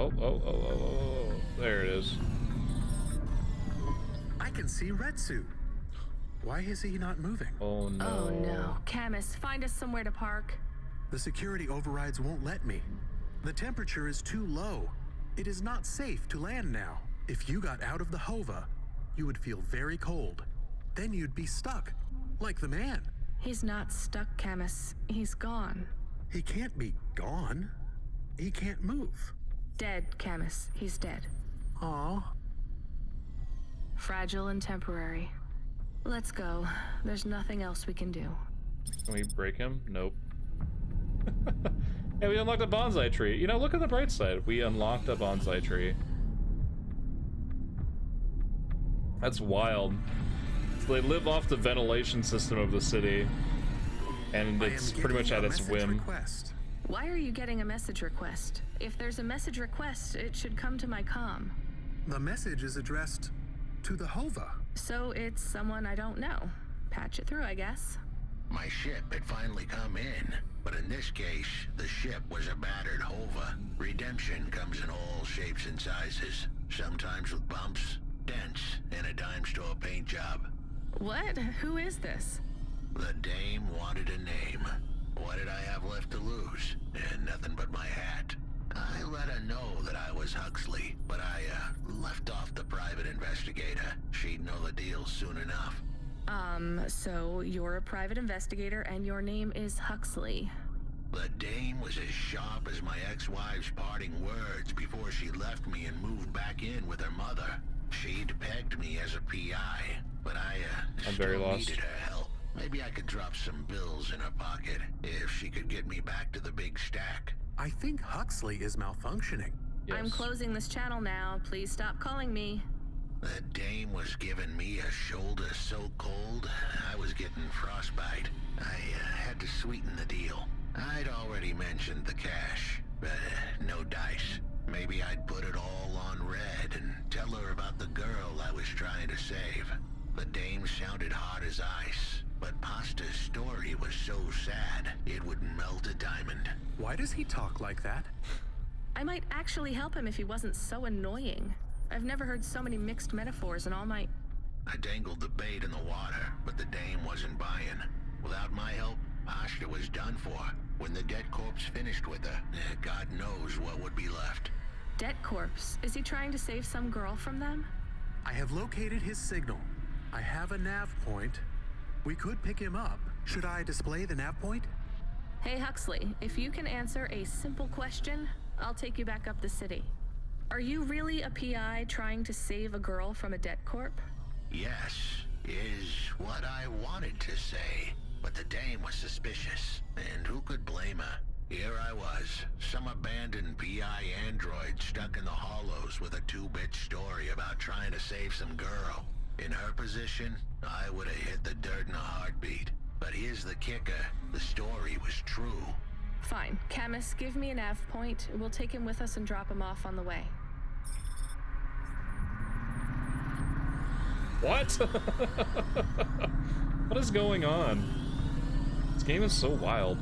Oh. There it is. I can see Retsu. Why is he not moving? Oh no. Oh no. Camus, find us somewhere to park. The security overrides won't let me. The temperature is too low. It is not safe to land now. If you got out of the Hova, you would feel very cold. Then you'd be stuck, like the man. He's not stuck, Camus. He's gone. He can't be gone. He can't move. Dead, Camus. He's dead. Aw. Fragile and temporary. Let's go. There's nothing else we can do. Can we break him? Nope. Hey, we unlocked a bonsai tree. You know, look at the bright side. We unlocked a bonsai tree. That's wild. So they live off the ventilation system of the city, and it's pretty much at its whim. Request. Why are you getting a message request? If there's a message request, it should come to my comm. The message is addressed to the Hova. So it's someone I don't know. Patch it through, I guess. My ship had finally come in, but in this case, the ship was a battered Hova. Redemption comes in all shapes and sizes, sometimes with bumps, dents, and a dime store paint job. What? Who is this? The dame wanted a name. What did I have left to lose? And nothing but my hat. I let her know that I was Huxley, but I left off the private investigator. She'd know the deal soon enough. So you're a private investigator and your name is Huxley. The dame was as sharp as my ex-wife's parting words before she left me and moved back in with her mother. She'd pegged me as a PI, but I'm very still lost. needed her help. Maybe I could drop some bills in her pocket if she could get me back to the big stack. I think Huxley is malfunctioning. Yes. I'm closing this channel now. Please stop calling me. The dame was giving me a shoulder so cold, I was getting frostbite. I had to sweeten the deal. I'd already mentioned the cash, but no dice. Maybe I'd put it all on red and tell her about the girl I was trying to save. The dame sounded hard as ice, but Pasta's story was so sad, it would melt a diamond. Why does he talk like that? I might actually help him if he wasn't so annoying. I've never heard so many mixed metaphors in all my... I dangled the bait in the water, but the dame wasn't buying. Without my help, Pasta was done for. When the dead corpse finished with her, God knows what would be left. Dead corpse? Is he trying to save some girl from them? I have located his signal. I have a nav point. We could pick him up. Should I display the nav point? Hey Huxley, if you can answer a simple question, I'll take you back up the city. Are you really a PI trying to save a girl from a dead corp? Yes, is what I wanted to say. But the dame was suspicious, and who could blame her? Here I was, some abandoned PI android stuck in the hollows with a 2-bit story about trying to save some girl. In her position, I would have hit the dirt in a heartbeat. But here's the kicker, the story was true. Fine. Camus, give me a nav point. We'll take him with us and drop him off on the way. What? What is going on? This game is so wild.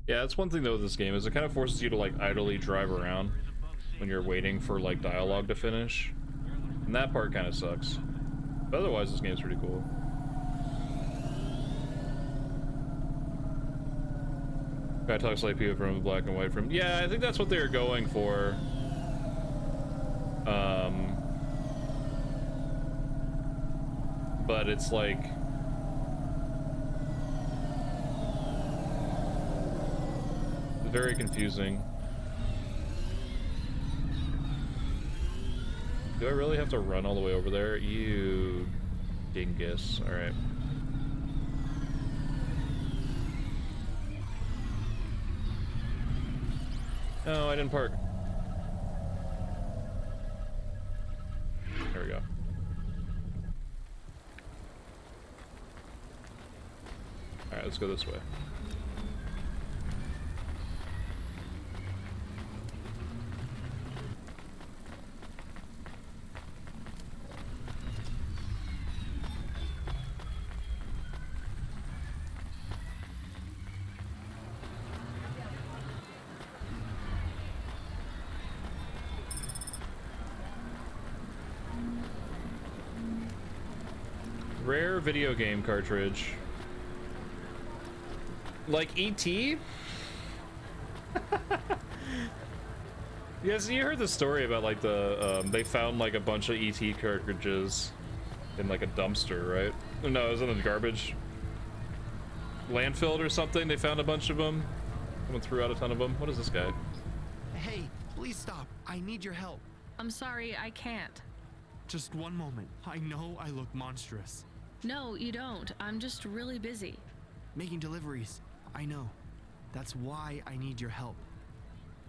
Yeah, that's one thing though with this game, is it kind of forces you to like idly drive around when you're waiting for like dialogue to finish. And that part kind of sucks. But otherwise this game's pretty cool. Guy talks like people from black and white from... Yeah, I think that's what they were going for. But it's like... very confusing. Do I really have to run all the way over there? You dingus. Alright. No, I didn't park. There we go. Alright, let's go this way. Rare video game cartridge. Like E.T.? Yes, you heard the story about like the they found like a bunch of E.T. cartridges in like a dumpster, right? No, it was in the garbage landfill or something. They found a bunch of them. Someone threw out a ton of them. What is this guy? Hey, please stop. I need your help. I'm sorry, I can't. Just one moment. I know I look monstrous. No, you don't. I'm just really busy. Making deliveries. I know. That's why I need your help.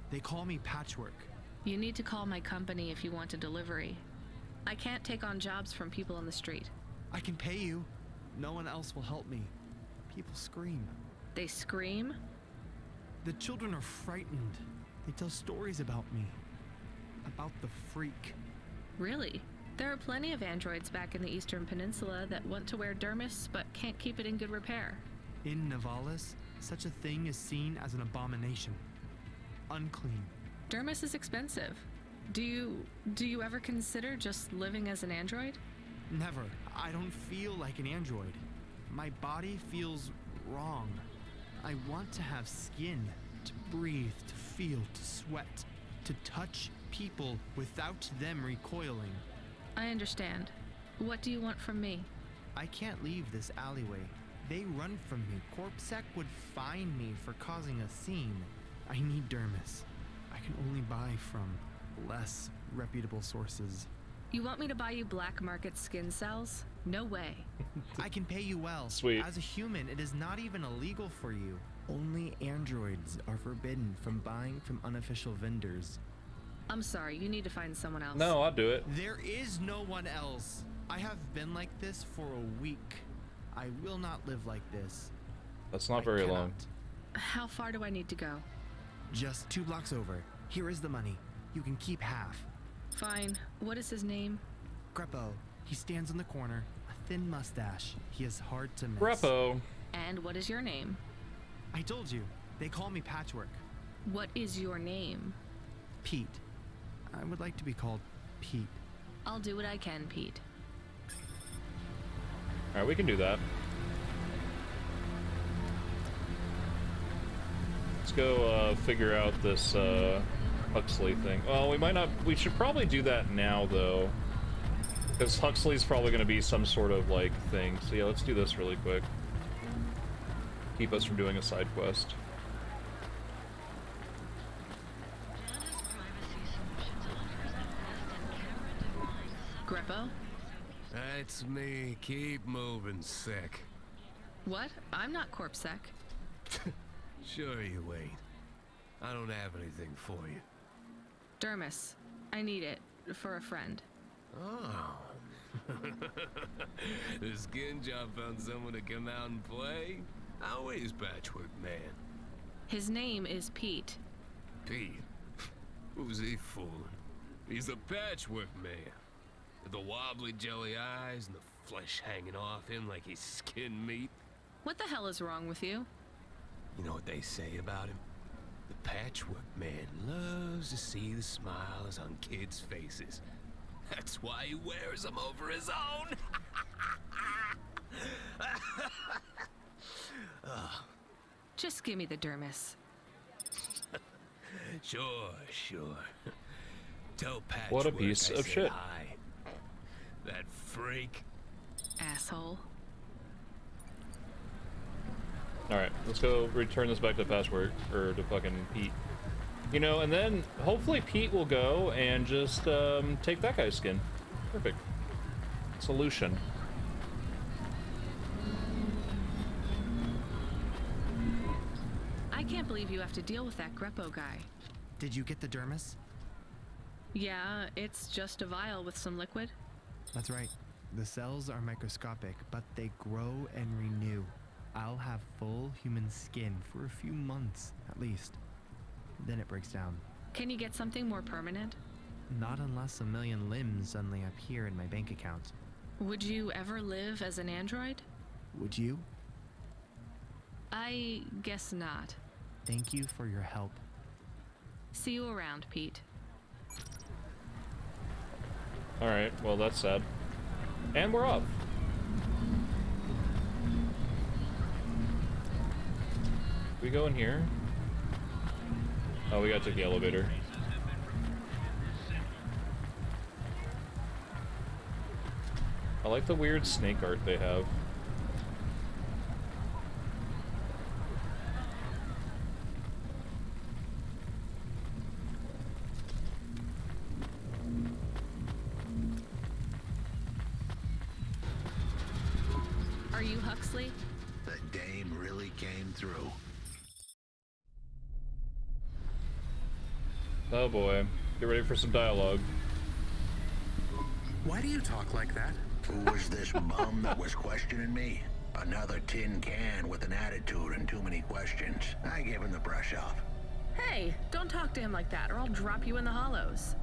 They call me Patchwork. You need to call my company if you want a delivery. I can't take on jobs from people on the street. I can pay you. No one else will help me. People scream. They scream? The children are frightened. They tell stories about me. About the freak. Really? There are plenty of androids back in the Eastern Peninsula that want to wear dermis but can't keep it in good repair. In Nivalis, such a thing is seen as an abomination. Unclean. Dermis is expensive. Do you ever consider just living as an android? Never. I don't feel like an android. My body feels wrong. I want to have skin, to breathe, to feel, to sweat, to touch people without them recoiling. I understand. What do you want from me? I can't leave this alleyway. They run from me. CorpSec would fine me for causing a scene. I need dermis. I can only buy from less reputable sources. You want me to buy you black market skin cells? No way. I can pay you well. Sweet. As a human, it is not even illegal for you. Only androids are forbidden from buying from unofficial vendors. I'm sorry, you need to find someone else. No, I'll do it. There is no one else. I have been like this for a week. I will not live like this. That's not I very cannot. long. How far do I need to go? Just 2 blocks over. Here is the money. You can keep half. Fine. What is his name? Greppo. He stands in the corner. A thin mustache. He is hard to miss. Repo. And what is your name? I told you. They call me Patchwork. What is your name? Pete. I would like to be called Pete. I'll do what I can, Pete. Alright, we can do that. Let's go figure out this Huxley thing. Well, we might not. We should probably do that now, though. Because Huxley's probably going to be some sort of, like, thing. So yeah, let's do this really quick. Keep us from doing a side quest. Greppo? That's me. Keep moving, sick. What? I'm not CorpSec. Sure you ain't. I don't have anything for you. Dermis. I need it. For a friend. Oh. The skin job found someone to come out and play? How is Patchwork Man? His name is Pete. Pete? Who's he fooling? He's the Patchwork Man. With the wobbly jelly eyes and the flesh hanging off him like he's skin meat. What the hell is wrong with you? You know what they say about him? The Patchwork Man loves to see the smiles on kids' faces. That's why he wears them over his own. Just give me the dermis. Sure. Tell Patchwork What a piece I of said shit. hi. That freak. Asshole. Alright, let's go return this back to Patchwork, or to fucking Pete. You know, and then hopefully Pete will go and just take that guy's skin. Perfect. Solution. I can't believe you have to deal with that Greppo guy. Did you get the dermis? Yeah, it's just a vial with some liquid. That's right. The cells are microscopic, but they grow and renew. I'll have full human skin for a few months, at least. Then it breaks down. Can you get something more permanent? Not unless a million limbs suddenly appear in my bank account. Would you ever live as an android? Would you? I guess not. Thank you for your help. See you around, Pete. Alright, well that's sad. And we're off. We go in here? Oh, we gotta take the elevator. I like the weird snake art they have. Are you Huxley? The dame really came through. Oh boy. Get ready for some dialogue. Why do you talk like that? Who was this bum that was questioning me? Another tin can with an attitude and too many questions. I gave him the brush off. Hey, don't talk to him like that or I'll drop you in the hollows.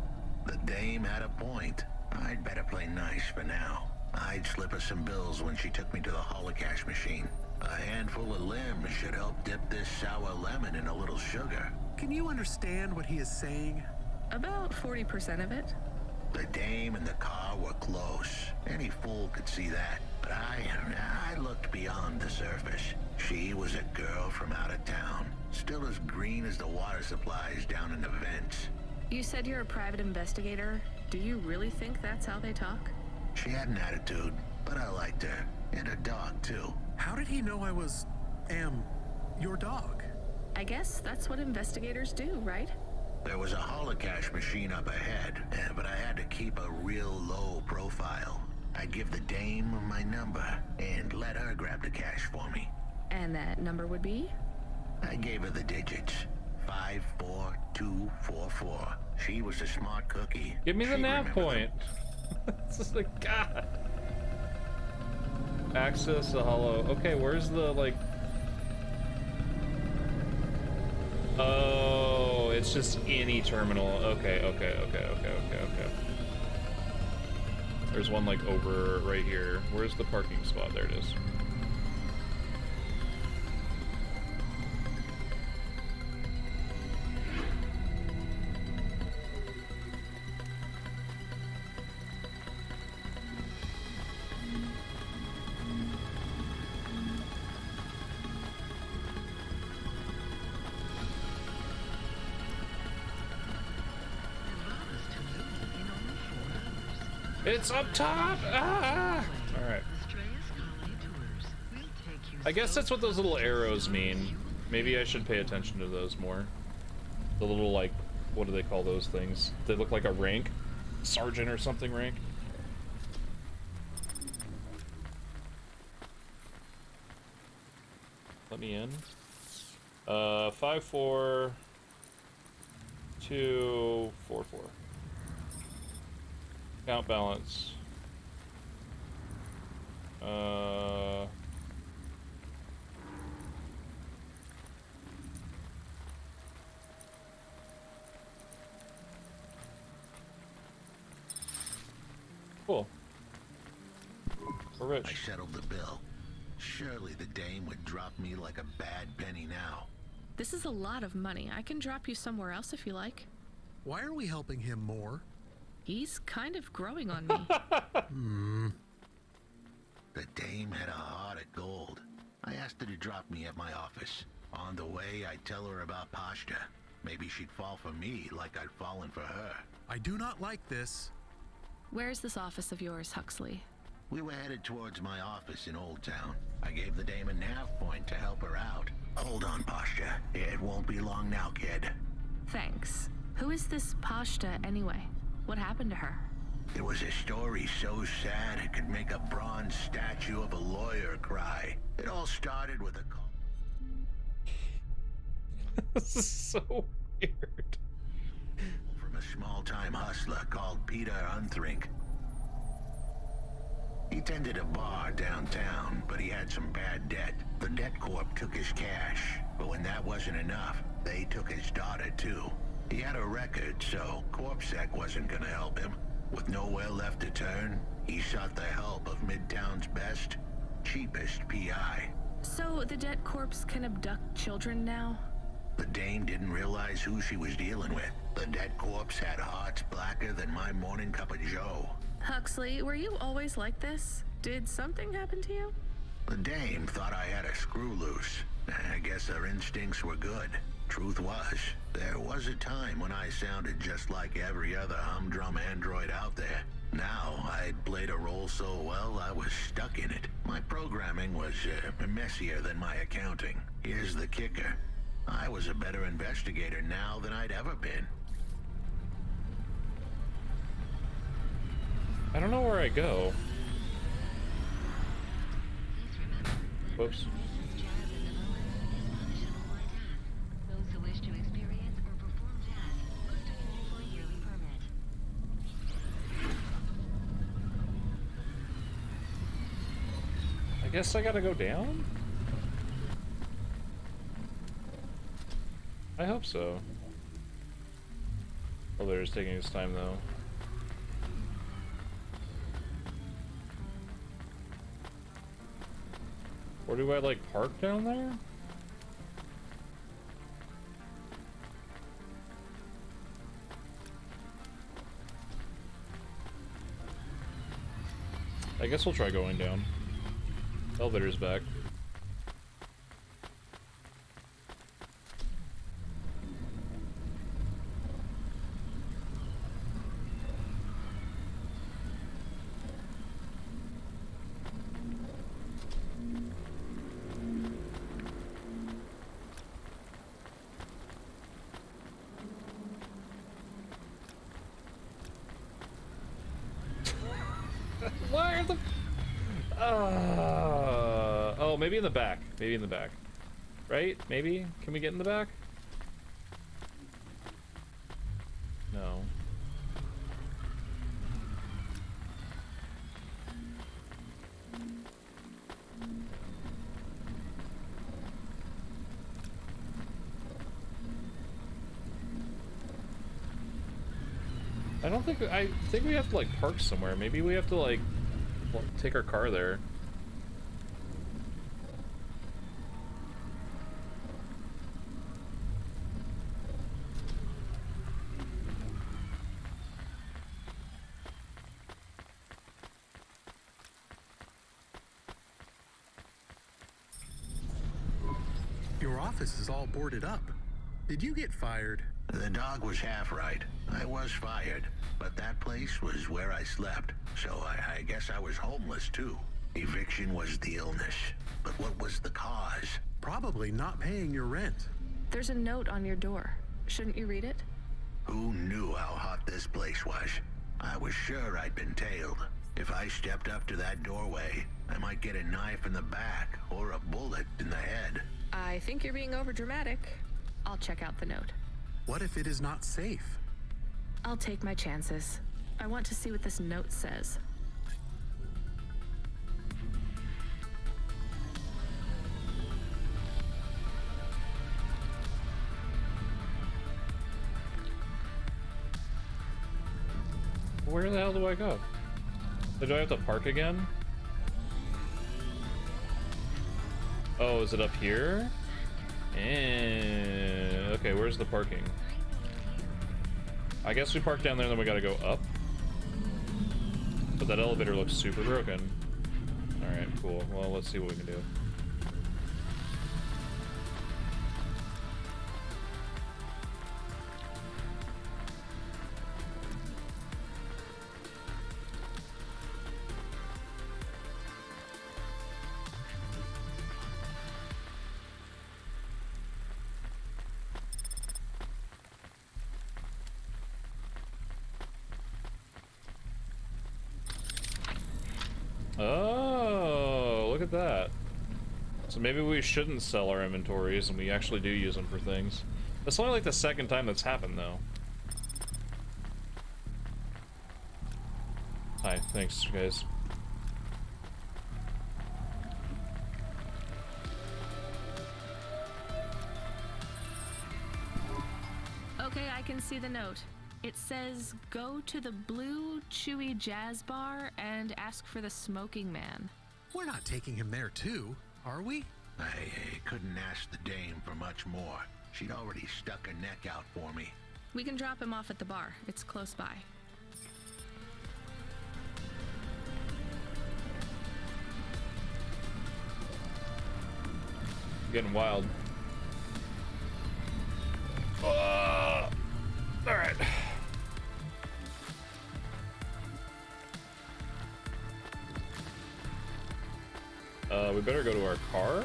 The dame had a point. I'd better play nice for now. I'd slip her some bills when she took me to the holocaust machine. A handful of limbs should help dip this sour lemon in a little sugar. Can you understand what he is saying? About 40% of it. The dame and the car were close. Any fool could see that. But I looked beyond the surface. She was a girl from out of town. Still as green as the water supplies down in the vents. You said you're a private investigator. Do you really think that's how they talk? She had an attitude, but I liked her. And a dog, too. How did he know I was, your dog? I guess that's what investigators do, right? There was a holocaust machine up ahead, but I had to keep a real low profile. I'd give the dame my number and let her grab the cash for me. And that number would be? I gave her the digits. 54244. She was a smart cookie. Give me the She'd nav remember point. This is like, God. Access the hollow. Okay, where's the, like... Oh, it's just any terminal. Okay. There's one, like, over right here. Where's the parking spot? There it is. It's up top! Ah! Alright. I guess that's what those little arrows mean. Maybe I should pay attention to those more. The little, like, what do they call those things? They look like a rank? Sergeant or something rank? Let me in. 54244. Account balance. Cool. We're rich. I settled the bill. Surely the dame would drop me like a bad penny now. This is a lot of money. I can drop you somewhere else if you like. Why are we helping him more? He's kind of growing on me. The dame had a heart of gold. I asked her to drop me at my office. On the way, I'd tell her about Pashta. Maybe she'd fall for me like I'd fallen for her. I do not like this. Where's this office of yours, Huxley? We were headed towards my office in Old Town. I gave the dame a nav point to help her out. Hold on, Pashta. It won't be long now, kid. Thanks. Who is this Pashta anyway? What happened to her? It was a story so sad it could make a bronze statue of a lawyer cry. It all started with a call. This is so weird. From a small-time hustler called Peter Unthrink. He tended a bar downtown, but he had some bad debt. The debt corp took his cash, but when that wasn't enough, they took his daughter too. He had a record, so CorpSec wasn't gonna help him. With nowhere left to turn, he sought the help of Midtown's best, cheapest PI. So the debt corpse can abduct children now? The dame didn't realize who she was dealing with. The dead corpse had hearts blacker than my morning cup of joe. Huxley, were you always like this? Did something happen to you? The dame thought I had a screw loose. I guess her instincts were good. Truth was, there was a time when I sounded just like every other humdrum android out there. Now, I'd played a role so well, I was stuck in it. My programming was messier than my accounting. Here's the kicker. I was a better investigator now than I'd ever been. I don't know where I go. Whoops. Those who wish to experience or perform jazz must apply for a yearly permit. I guess I gotta go down? I hope so. Elevator's taking its time though. Or do I like park down there? I guess we'll try going down. Elevator's back. Why are the... oh, maybe in the back. Maybe in the back. Right? Maybe? Can we get in the back? No. I think we have to like park somewhere. Maybe we have to like take our car there. Your office is all boarded up. Did you get fired? The dog was half right. I was fired, but that place was where I slept, so I guess I was homeless too. Eviction was the illness, but what was the cause? Probably not paying your rent. There's a note on your door. Shouldn't you read it? Who knew how hot this place was? I was sure I'd been tailed. If I stepped up to that doorway, I might get a knife in the back or a bullet in the head. I think you're being overdramatic. I'll check out the note. What if it is not safe? I'll take my chances. I want to see what this note says. Where the hell do I go? Do I have to park again? Oh, is it up here? And okay, where's the parking? I guess we park down there and then we gotta go up. But that elevator looks super broken. Alright, cool. Well, let's see what we can do. Oh, look at that. So maybe we shouldn't sell our inventories and we actually do use them for things. That's only like the second time that's happened though. Hi, thanks guys. Okay, I can see the note. It says, go to the Blue Chewy Jazz Bar and ask for the Smoking Man. We're not taking him there too, are we? I couldn't ask the dame for much more. She'd already stuck her neck out for me. We can drop him off at the bar. It's close by. Getting wild. All right. We better go to our car.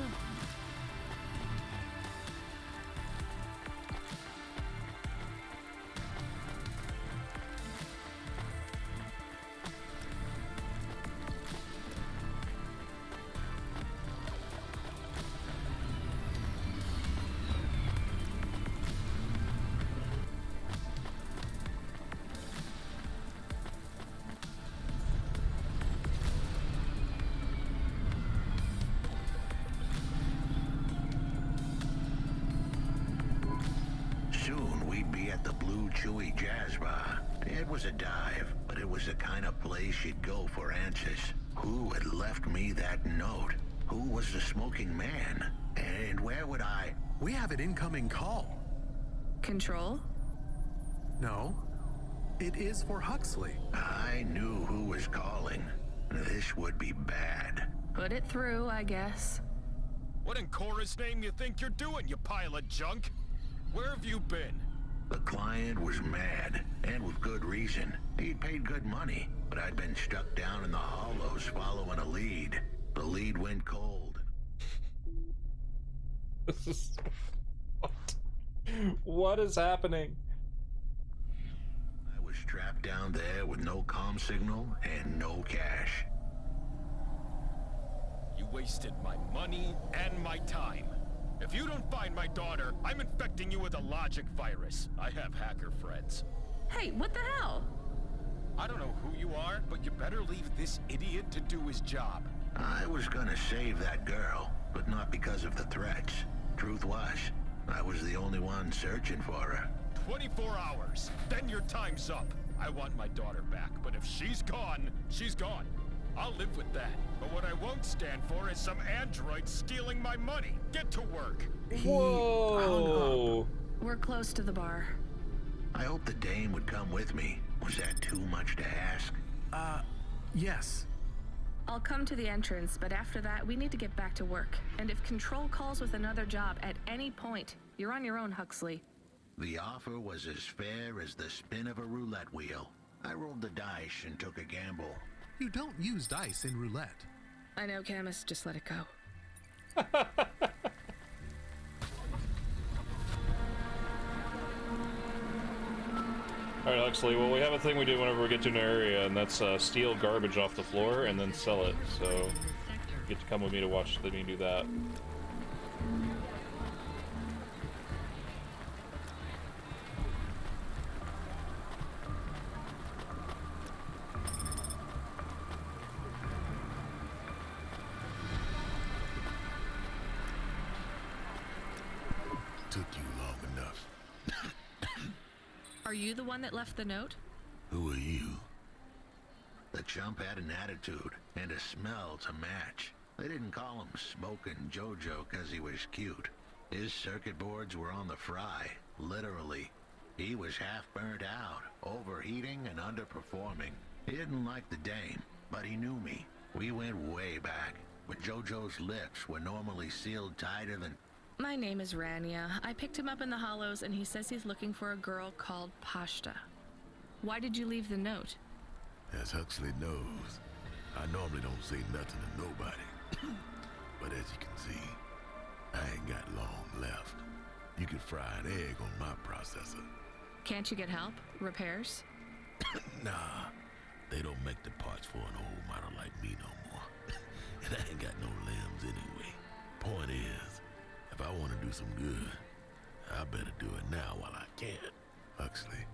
Soon we'd be at the Blue Chewy Jazz Bar. It was a dive, but it was the kind of place you'd go for answers. Who had left me that note? Who was the smoking man? And where would I... We have an incoming call. Control? No, it is for Huxley. I knew who was calling. This would be bad. Put it through, I guess. What in Cora's name you think you're doing, you pile of junk? Where have you been? The client was mad, and with good reason. He'd paid good money, but I'd been stuck down in the hollows following a lead. The lead went cold. This is... What is happening? I was trapped down there with no comm signal and no cash. You wasted my money and my time. If you don't find my daughter, I'm infecting you with a logic virus. I have hacker friends. Hey, what the hell? I don't know who you are, but you better leave this idiot to do his job. I was gonna save that girl, but not because of the threats. Truth was, I was the only one searching for her. 24 hours, then your time's up. I want my daughter back, but if she's gone, she's gone. I'll live with that. But what I won't stand for is some android stealing my money. Get to work. Whoa! We're close to the bar. I hope the dame would come with me. Was that too much to ask? Yes. I'll come to the entrance, but after that, we need to get back to work. And if Control calls with another job at any point, you're on your own, Huxley. The offer was as fair as the spin of a roulette wheel. I rolled the dice and took a gamble. You don't use dice in roulette. I know, Camus, just let it go. Alright, Huxley, well, we have a thing we do whenever we get to an area, and that's steal garbage off the floor and then sell it. So, you get to come with me to watch me do that. Took you long enough. Are you the one that left the note? Who are you? The chump had an attitude and a smell to match. They didn't call him Smoking Jojo because he was cute. His circuit boards were on the fry, literally. He was half burnt out, overheating and underperforming. He didn't like the dame, but he knew me. We went way back, but Jojo's lips were normally sealed tighter than... My name is Rania. I picked him up in the Hollows, and he says he's looking for a girl called Pashta. Why did you leave the note? As Huxley knows, I normally don't say nothing to nobody. But as you can see, I ain't got long left. You can fry an egg on my processor. Can't you get help? Repairs? Nah, they don't make the parts for an old model like me no more. And I ain't got no limbs anyway. Point is, if I want to do some good, I better do it now while I can. Huxley,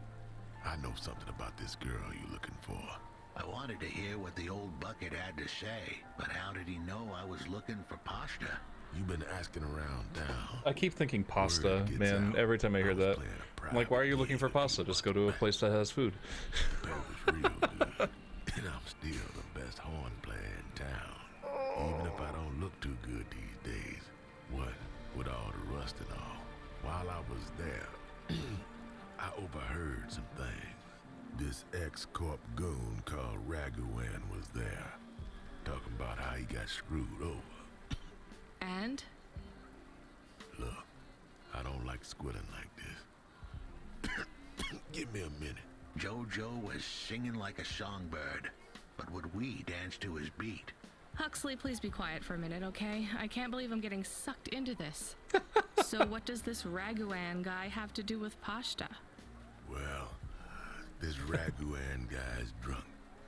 I know something about this girl you're looking for. I wanted to hear what the old bucket had to say, but how did he know I was looking for Pashta? You've been asking around town. I keep thinking pasta, Word gets man, out. every time I hear was that. playing a I'm like, why are you looking for private pasta? Just go to a place that has food. Pay was real good. And I'm still the best horn player in town. Even if I don't look too good these days. What with all the rust and all. While I was there, I overheard some things. This ex-corp goon called Raguan was there. Talking about how he got screwed over. And? Look, I don't like squilling like this. Give me a minute. Jojo was singing like a songbird, but would we dance to his beat? Huxley, please be quiet for a minute, okay? I can't believe I'm getting sucked into this. So what does this Raguan guy have to do with Pashta? Well, this Raguan guy's drunk,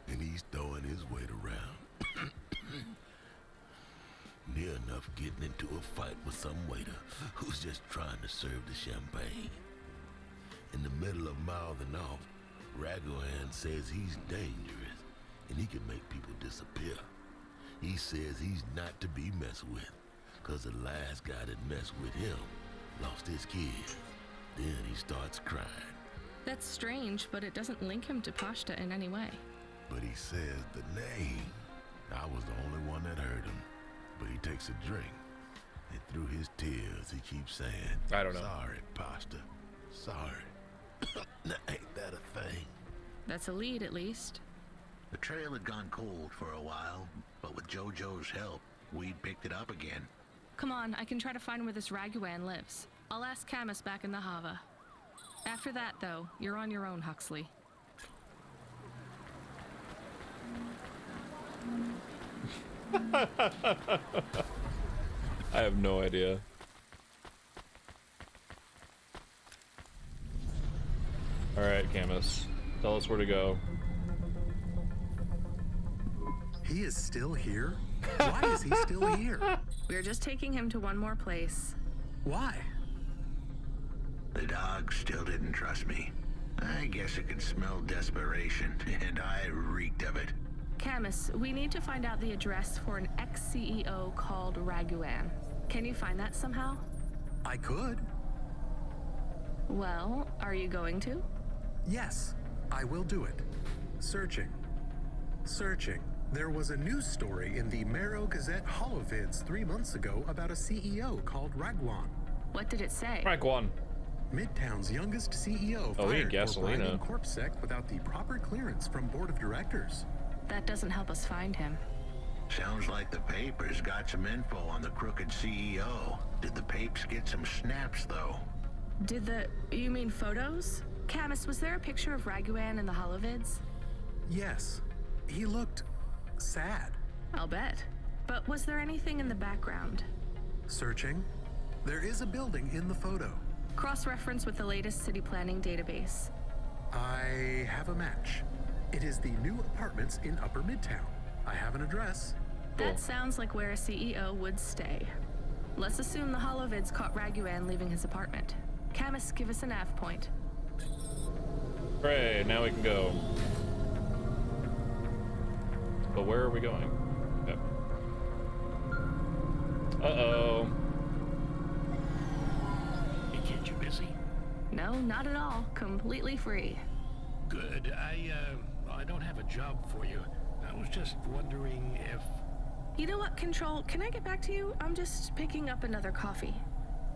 and he's throwing his weight around. Near enough getting into a fight with some waiter who's just trying to serve the champagne. In the middle of mouthing off, Raguan says he's dangerous, and he can make people disappear. He says he's not to be messed with, cause the last guy that messed with him lost his kid. Then he starts crying. That's strange, but it doesn't link him to Pashta in any way. But he says the name. I was the only one that heard him. But he takes a drink, and through his tears he keeps saying, I don't know. Sorry, Pasta. Sorry. Now, ain't that a thing? That's a lead, at least. The trail had gone cold for a while, but with Jojo's help, we picked it up again. Come on, I can try to find where this Raguan lives. I'll ask Camus back in the Hava. After that, though, you're on your own, Huxley. I have no idea. Alright, Camus. Tell us where to go. He is still here? Why is he still here? We're just taking him to one more place. Why? The dog still didn't trust me. I guess it could smell desperation, and I reeked of it. Camus, we need to find out the address for an ex-CEO called Raguan. Can you find that somehow? I could. Well, are you going to? Yes, I will do it. Searching. Searching. There was a news story in the Marrow Gazette Holovids 3 months ago about a CEO called Raguan. What did it say? Raguan. Midtown's youngest CEO Oh, we need fired for Gasolina. bribing CorpSec without the proper clearance from board of directors. That doesn't help us find him. Sounds like the papers got some info on the crooked CEO. Did the papes get some snaps, though? You mean photos? Camus, was there a picture of Raguan in the Holovids? Yes, he looked sad. I'll bet. But was there anything in the background? Searching. There is a building in the photo. Cross-reference with the latest city planning database. I have a match. It is the new apartments in Upper Midtown. I have an address. That sounds like where a CEO would stay. Let's assume the Holovids caught Raguan leaving his apartment. Camus, give us a nav point. Hooray, now we can go. But where are we going? Yep. Uh-oh. Hey, kid, you busy? No, not at all. Completely free. Good. I don't have a job for you. I was just wondering if... You know what, Control? Can I get back to you? I'm just picking up another coffee.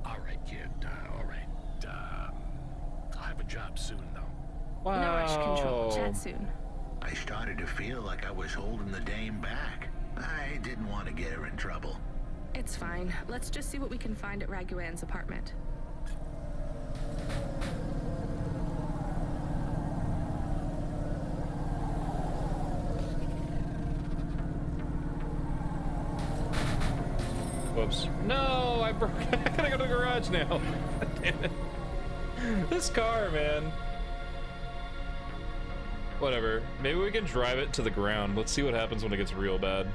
All right, kid. All right. I'll have a job soon, though. Wow. No rush, Control. Chat soon. I started to feel like I was holding the dame back. I didn't want to get her in trouble. It's fine. Let's just see what we can find at Raguan's apartment. Whoops. No, I broke it. I gotta go to the garage now. Damn it. This car, man. Whatever. Maybe we can drive it to the ground. Let's see what happens when it gets real bad.